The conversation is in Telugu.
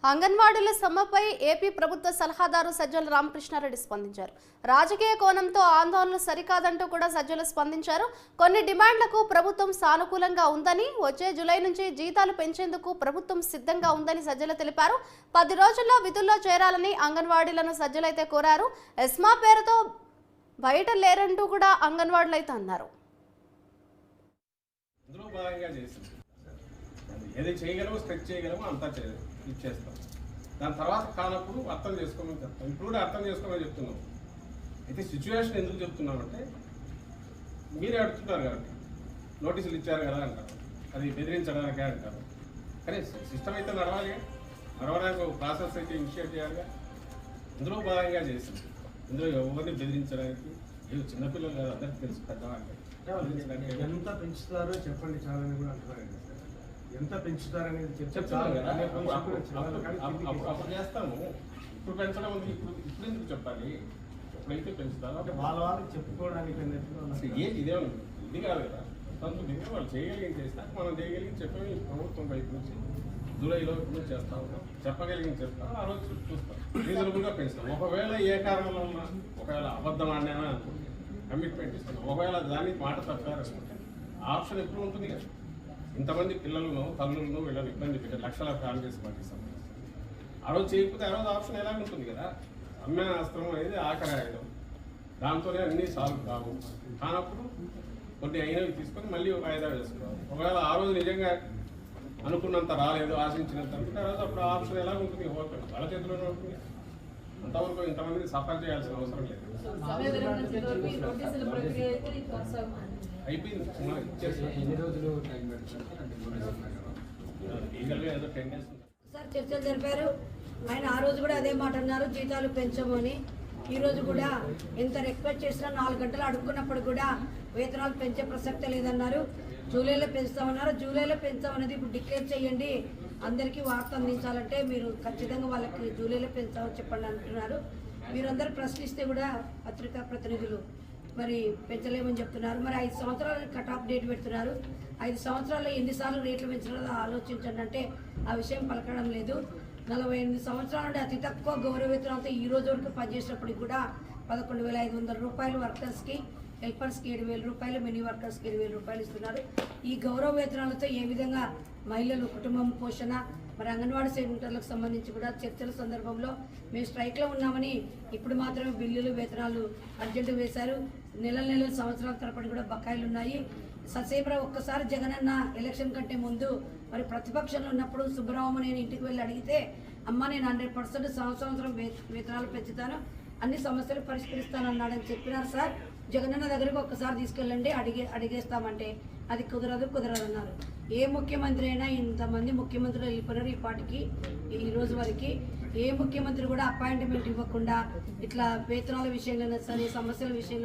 అంగన్వాడీల సమ్మెపై ఏపీ ప్రభుత్వ సలహాదారు సజ్జల రామకృష్ణారెడ్డి స్పందించారు. రాజకీయ కోణంతో ఆందోళనలు సరికాదంటూ కూడా సజ్జలు స్పందించారు. కొన్ని డిమాండ్లకు ప్రభుత్వం సానుకూలంగా ఉందని, వచ్చే జూలై నుంచి జీతాలు పెంచేందుకు ప్రభుత్వం సిద్ధంగా ఉందని సజ్జల తెలిపారు. 10 రోజుల్లో విధుల్లో చేరాలని అంగన్వాడీలను సజ్జలైతే కోరారు. ఎస్మా పేరుతో బయట లేరంటూ కూడా అంగన్వాడీలైతే అన్నారు. ఏది చేయగలమో స్ట్రెచ్ చేయగలమో అంతా ఇచ్చేస్తాం. దాని తర్వాత కానప్పుడు అర్థం చేసుకోమని చెప్తాం. ఇప్పుడు కూడా అర్థం చేసుకోమని చెప్తున్నాం. అయితే సిచ్యువేషన్ ఎందుకు చెప్తున్నామంటే మీరే అడుగుతున్నారు కాబట్టి నోటీసులు ఇచ్చారు కదా అంటారు, అది బెదిరించడానికే అంటారు. కానీ సిస్టమ్ అయితే నడవడానికి ఒక ప్రాసెస్ అయితే ఇనిషియేట్ చేయాలిగా. ఇందులో భాగంగా చేసింది. ఇందులో ఎవరిని బెదిరించడానికి ఏదో చిన్నపిల్లలు కాదు, అందరికీ తెలుసు పెద్దవాళ్ళు. ఎంత పెంచుతారో చెప్పండి చాలని కూడా అంటున్నారు. ఎంత పెంచుతారనేది చెప్తాను కదా, అప్పుడు చేస్తాము. ఇప్పుడు పెంచడం ఉంది, ఇప్పుడు ఎందుకు చెప్పాలి? ఎప్పుడైతే పెంచుతారో వాళ్ళకి చెప్పుకోవడానికి ఇదే ఇది కాదు కదా. సంతృప్తి వాళ్ళు చేయగలిగింది చేస్తారు, మనం చేయగలిగింది చెప్పి ప్రభుత్వం వైపు నుంచి జూలైలో నుంచి చేస్తా ఉంటాం. చెప్పగలిగింది చెప్తాం, ఆ రోజు చూస్తాం, రీజనబుల్గా పెంచుతాం. ఒకవేళ ఏ కారణంలో ఉన్నా, ఒకవేళ అబద్ధం ఆడినా కమిట్మెంట్ ఇస్తున్నాం, ఒకవేళ దానికి మాట తప్పారనుకుంటే ఆప్షన్ ఎప్పుడు ఉంటుంది కదా. ఇంతమంది పిల్లలను తల్లులను వీళ్ళని ఇబ్బంది పెట్టారు, లక్షల కాంగ్రెస్ పార్టీ సంబంధించి. ఆ రోజు చేయకపోతే ఆ రోజు ఆప్షన్ ఎలా ఉంటుంది కదా. అమ్మే అస్త్రం అనేది ఆఖరి ఆయుధం, దాంతోనే అన్నీ సాల్వ్ కావు. కానప్పుడు కొన్ని అయినవి తీసుకొని మళ్ళీ వాయిదా వేసుకోవాలి. ఒకవేళ ఆ రోజు నిజంగా అనుకున్నంత రాలేదు, ఆశించినంత అనుకుంటే ఆ రోజు అప్పుడు ఆప్షన్ ఎలా ఉంటుంది? ఓపెన్ వాళ్ళ చేతిలోనే ఉంటుంది. అంతవరకు ఇంతమందిని సఫర్ చేయాల్సిన అవసరం లేదు. అయిపోయింది. సార్ చర్చలు జరిపారు. ఆయన ఆ రోజు కూడా అదే మాట అన్నారు, జీతాలు పెంచమని. ఈ రోజు కూడా ఎంత రిక్వెస్ట్ చేసినా 4 గంటలు అడుక్కున్నప్పుడు కూడా వేతనాలు పెంచే ప్రసక్తే లేదన్నారు. జూలైలో పెంచుతామన్నారు. జూలైలో పెంచామనేది ఇప్పుడు డిక్లేర్ చేయండి, అందరికీ వార్త అందించాలంటే మీరు ఖచ్చితంగా వాళ్ళకి జూలైలో పెంచామని చెప్పండి అంటున్నారు. మీరందరూ ప్రశ్నిస్తే కూడా పత్రికా ప్రతినిధులు మరి పెంచలేమని చెప్తున్నారు. మరి 5 సంవత్సరాలు కట్ ఆఫ్ డేట్ పెడుతున్నారు. 5 సంవత్సరాల్లో ఎన్నిసార్లు రేట్లు పెంచాలో ఆలోచించండి అంటే ఆ విషయం పలకడం లేదు. 48 సంవత్సరాల నుండి అతి తక్కువ గౌరవ వేతనంతో ఈ రోజు వరకు పనిచేసినప్పటికి కూడా 11,500 రూపాయలు వర్కర్స్కి, హెల్పర్స్కి 7,000 రూపాయలు, మినీ వర్కర్స్కి 7,000 రూపాయలు ఇస్తున్నారు. ఈ గౌరవ వేతనాలతో ఏ విధంగా మహిళలు కుటుంబం పోషణ, మరి అంగన్వాడీ సెంటర్లకు సంబంధించి కూడా చర్చల సందర్భంలో మేము స్ట్రైక్లో ఉన్నామని ఇప్పుడు మాత్రమే బిల్లులు వేతనాలు అర్జెంటు వేశారు. నెలల సంవత్సరాల తరబడి కూడా బకాయిలు ఉన్నాయి. ససేబ్రా ఒక్కసారి జగనన్న ఎలక్షన్ కంటే ముందు మరి ప్రతిపక్షంలో ఉన్నప్పుడు సుబ్బరామనేని ఇంటికి వెళ్ళి అడిగితే, అమ్మ నేను 100% సంవత్సరం వేతనాలు పెంచుతాను, అన్ని సమస్యలు పరిష్కరిస్తానన్నాడని చెప్పినారు. సార్ జగనన్న దగ్గరికి ఒక్కసారి తీసుకెళ్ళండి, అడిగేస్తామంటే అది కుదరదన్నారు. ఏ ముఖ్యమంత్రి అయినా ఇంతమంది ముఖ్యమంత్రులు వెళ్ళిపోయినారు ఈ పార్టీకి. ఈ రోజు వరకు ఏ ముఖ్యమంత్రి కూడా అపాయింట్మెంట్ ఇవ్వకుండా ఇట్లా వేతనాల విషయంలో సరే, సమస్యల విషయంలో